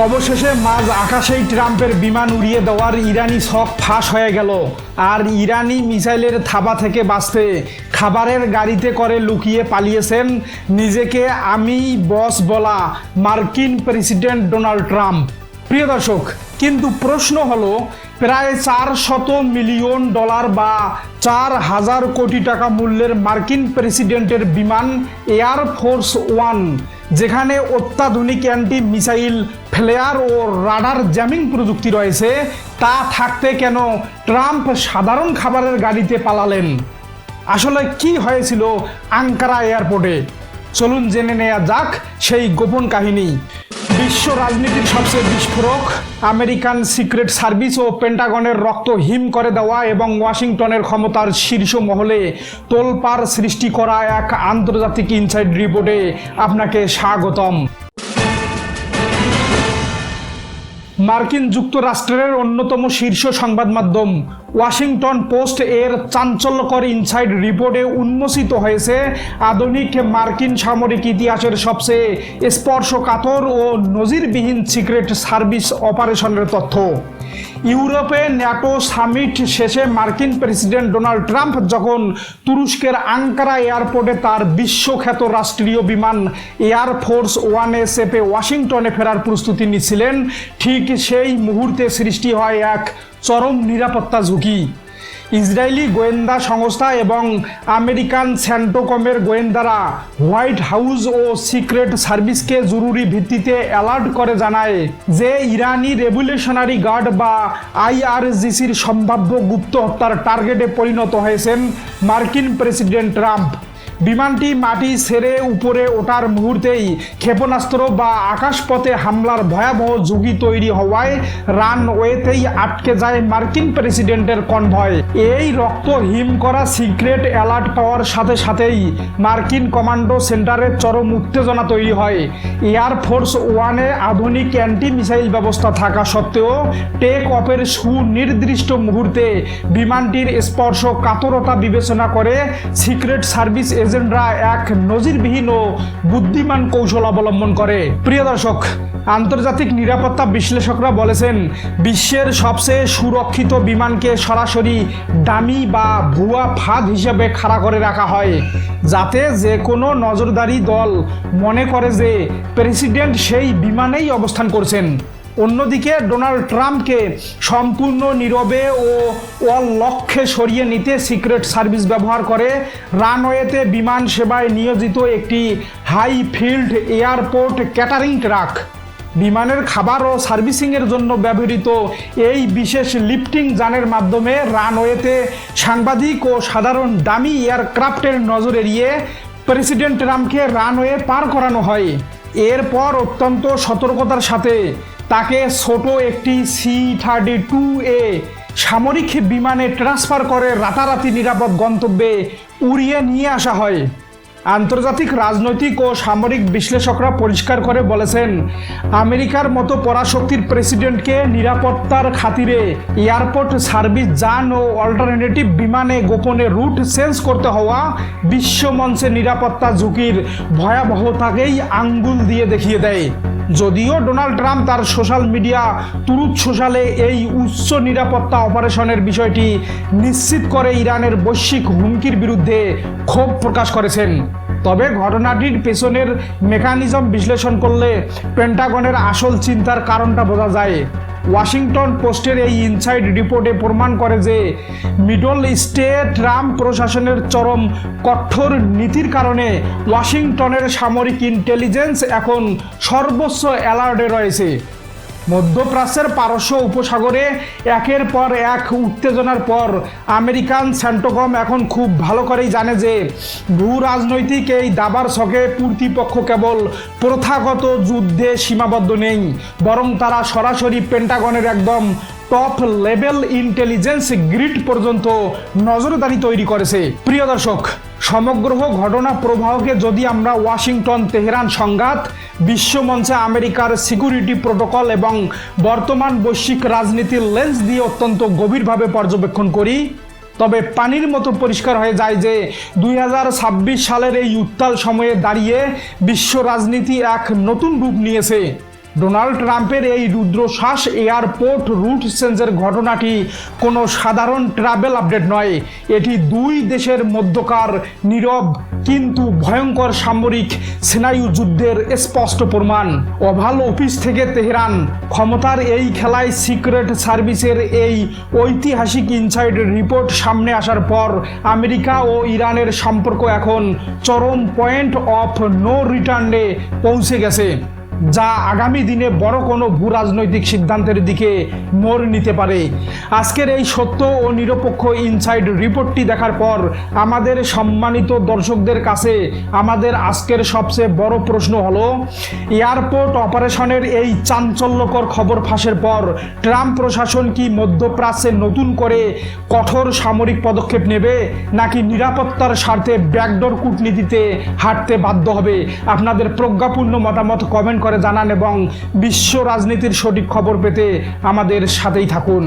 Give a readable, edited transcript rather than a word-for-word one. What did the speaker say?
অবশেষে মাঝ আকাশেই ট্রাম্পের বিমান উড়িয়ে দেওয়ার ইরানি ছক ফাঁস হয়ে গেল। আর ইরানি মিসাইলের থাবা থেকে বাঁচতে খাবারের গাড়িতে করে লুকিয়ে পালিয়েছেন নিজেকে আমি বস বলা মার্কিন প্রেসিডেন্ট ডোনাল্ড ট্রাম্প। প্রিয় দর্শক, কিন্তু প্রশ্ন হলো, প্রায় $400 মিলিয়ন বা 4,000 কোটি টাকা মূল্যের মার্কিন প্রেসিডেন্টের বিমান এয়ার ফোর্স ওয়ান, যেখানে অত্যাধুনিক অ্যান্টি মিসাইল ফ্লেয়ার ও রাডার জ্যামিং প্রযুক্তি রয়েছে, তা থাকতে কেন ট্রাম্প সাধারণ খাবারের গাড়িতে পালালেন? আসলে কি হয়েছিল আঙ্কারা এয়ারপোর্টে? চলুন জেনে নেওয়া যাক সেই গোপন কাহিনী। বিশ্ব রাজনীতির সবচেয়ে বিস্ফোরক আমেরিকান সিক্রেট সার্ভিস ও পেন্টাগনের রক্ত হিম করে দেওয়া এবং ওয়াশিংটনের ক্ষমতার শীর্ষ মহলে তোলপাড় সৃষ্টি করা এক আন্তর্জাতিক ইনসাইড রিপোর্টে আপনাকে স্বাগতম। মার্কিন যুক্তরাষ্ট্রের অন্যতম শীর্ষ সংবাদ মাধ্যম ওয়াশিংটন পোস্ট এর চাঞ্চল্যকর ইনসাইড রিপোর্টে উন্মোচিত হয়েছে আধুনিক মার্কিন সামরিক ইতিহাসের সবচেয়ে স্পর্শকাতর ও নজিরবিহীন সিক্রেট সার্ভিস অপারেশনের তথ্য। ইউরোপে ন্যাটো সামিট শেষে মার্কিন প্রেসিডেন্ট ডোনাল্ড ট্রাম্প যখন তুরস্কের আঙ্কারা এয়ারপোর্টে তার বিশ্বখ্যাত রাষ্ট্রীয় বিমান এয়ার ফোর্স ওয়ানে চেপে ওয়াশিংটনে ফেরার প্রস্তুতি নিচ্ছিলেন, ঠিক সেই মুহূর্তে সৃষ্টি হয় এক চরম নিরাপত্তা ঝুঁকি। ইসরায়েলি গোয়েন্দা সংস্থা এবং আমেরিকান সেন্টোকমের গোয়েন্দারা হোয়াইট হাউস ও সিক্রেট সার্ভিসকে জরুরি ভিত্তিতে অ্যালার্ট করে জানায় যে ইরানি রেভলিউশনারি গার্ড বা আইআরজিসির সম্ভাব্য গুপ্ত হত্যার টার্গেটে পরিণত হয়েছেন মার্কিন প্রেসিডেন্ট ট্রাম্প। বিমানটি মাটি ছেড়ে উপরে ওঠার মুহূর্তেই ক্ষেপণাস্ত্র বা আকাশপথে হামলার ভয়াবহ ঝুঁকি তৈরি হওয়ায় রানওয়েতেই আটকে যায় মার্কিন প্রেসিডেন্টের কনভয়। এই রক্ত হিম করা সিক্রেট অ্যালার্ট পাওয়ার সাথে সাথেই মার্কিন কমান্ডো সেন্টারে চরম উত্তেজনা তৈরি হয়। এয়ার ফোর্স ওয়ানে আধুনিক অ্যান্টি মিসাইল ব্যবস্থা থাকা সত্ত্বেও টেক অফের সুনির্দিষ্ট মুহূর্তে বিমানটির স্পর্শ কাতরতা বিবেচনা করে সিক্রেট সার্ভিস এজেন্টরা এক নজিরবিহীন ও বুদ্ধিমান কৌশল অবলম্বন করে। প্রিয় দর্শক, আন্তর্জাতিক নিরাপত্তা বিশ্লেষকরা বলেছেন বিশ্বের সবচেয়ে সুরক্ষিত বিমানকে সরাসরি ডামি বা ভুয়া ফাঁদ হিসেবে খাড়া করে রাখা হয়, যাতে যে কোনো নজরদারি দল মনে করে যে প্রেসিডেন্ট সেই বিমানেই অবস্থান করছেন। অন্যদিকে ডোনাল্ড ট্রাম্পকে সম্পূর্ণ নীরবে ও লক্ষ্যে সরিয়ে নিতে সিক্রেট সার্ভিস ব্যবহার করে রানওয়েতে বিমান সেবায় নিয়োজিত একটি high field airport catering truck. বিমানের খাবার ও সার্ভিসিংয়ের জন্য ব্যবহৃত এই বিশেষ লিফটিং যানের মাধ্যমে রানওয়েতে সাংবাদিক ও সাধারণ দামি এয়ারক্রাফটের নজর এড়িয়ে প্রেসিডেন্ট ট্রাম্পকে রানওয়ে পার করানো হয়। এরপর অত্যন্ত সতর্কতার সাথে তাকে ছোট একটি C-32A সামরিক বিমানে ট্রান্সফার করে রাতারাতি নিরাপদ গন্তব্যে উড়িয়ে নিয়ে আসা হয়। আন্তর্জাতিক রাজনৈতিক ও সামরিক বিশ্লেষকরা পরিষ্কার করে বলেছেন, আমেরিকার মতো পরাশক্তির প্রেসিডেন্টকে নিরাপত্তার খাতিরে এয়ারপোর্ট সার্ভিস যান ও অল্টারনেটিভ বিমানে গোপনে রুট চেঞ্জ করতে হওয়া বিশ্বমঞ্চে নিরাপত্তা ঝুঁকির ভয়াবহতাকেই আঙ্গুল দিয়ে দেখিয়ে দেয়। যদিও ডোনাল্ড ট্রাম্প তার সোশ্যাল মিডিয়া ট্রুথ সোশ্যালে এই উচ্চ নিরাপত্তা অপারেশনের বিষয়টি নিশ্চিত করে ইরানের বৈশ্বিক হুমকির বিরুদ্ধে ক্ষোভ প্রকাশ করেছেন, তবে ঘটনাটির পেছনের মেকানিজম বিশ্লেষণ করলে পেন্টাগনের আসল চিন্তার কারণটা বোঝা যায়। ওয়াশিংটন পোস্টের এই ইনসাইড রিপোর্টে প্রমাণ করে যে মিডল ইস্টে ট্রাম্প প্রশাসনের চরম কঠোর নীতির কারণে ওয়াশিংটনের সামরিক ইন্টেলিজেন্স এখন সর্বোচ্চ অ্যালার্টে রয়েছে। মধ্যপ্রাচ্যের পারস্য উপসাগরে একের পর এক উত্তেজনার পর আমেরিকান সেন্টোকম এখন খুব ভালো করেই জানে যে ভূ রাজনৈতিক এই দাবার ছকে কর্তৃপক্ষ কেবল প্রথাগত যুদ্ধে সীমাবদ্ধ নেই, বরং তারা সরাসরি পেন্টাগনের একদম টপ লেভেল ইন্টেলিজেন্স গ্রিড পর্যন্ত নজরদারি তৈরি করেছে। প্রিয় দর্শক, সমগ্র ঘটনা প্রবাহকে যদি আমরা ওয়াশিংটন তেহরান সংঘাত, বিশ্বমঞ্চে আমেরিকার সিকিউরিটি প্রোটোকল এবং বর্তমান বৈশ্বিক রাজনীতির লেন্স দিয়ে অত্যন্ত গভীরভাবে পর্যবেক্ষণ করি, তবে পানির মতো পরিষ্কার হয়ে যায় যে 2026 সালের এই উত্তাল সময়ে দাঁড়িয়ে বিশ্ব রাজনীতি এক নতুন রূপ নিয়েছে। ডোনাল্ড ট্রাম্পের এই রুদ্রশ্বাস এয়ারপোর্ট রুট চেঞ্জের ঘটনাটি কোনো সাধারণ ট্রাভেল আপডেট নয়, এটি দুই দেশের মধ্যকার নীরব কিন্তু ভয়ঙ্কর সামরিক স্নায়ু যুদ্ধের স্পষ্ট প্রমাণ। ওভাল অফিস থেকে তেহরান, ক্ষমতার এই খেলায় সিক্রেট সার্ভিসের এই ঐতিহাসিক ইনসাইড রিপোর্ট সামনে আসার পর আমেরিকা ও ইরানের সম্পর্ক এখন চরম পয়েন্ট অফ নো রিটার্নে পৌঁছে গেছে, যা আগামী দিনে বড় কোনো ভূ রাজনৈতিক সিদ্ধান্তের দিকে মোড় নিতে পারে। আজকের এই সত্য ও নিরপেক্ষ ইনসাইড রিপোর্টটি দেখার পর আমাদের সম্মানিত দর্শকদের কাছে আমাদের আজকের সবচেয়ে বড় প্রশ্ন হলো, এয়ারপোর্ট অপারেশনের এই চাঞ্চল্যকর খবর ফাঁসের পর ট্রাম্প প্রশাসন কি মধ্যপ্রাচ্যে নতুন করে কঠোর সামরিক পদক্ষেপ নেবে, নাকি নিরাপত্তার স্বার্থে ব্যাকডোর কূটনীতিতে হাঁটতে বাধ্য হবে? আপনাদের প্রজ্ঞাপূর্ণ মতামত কমেন্ট করে জানান এবং বিশ্ব রাজনীতির সঠিক খবর পেতে আমাদের সাথেই থাকুন।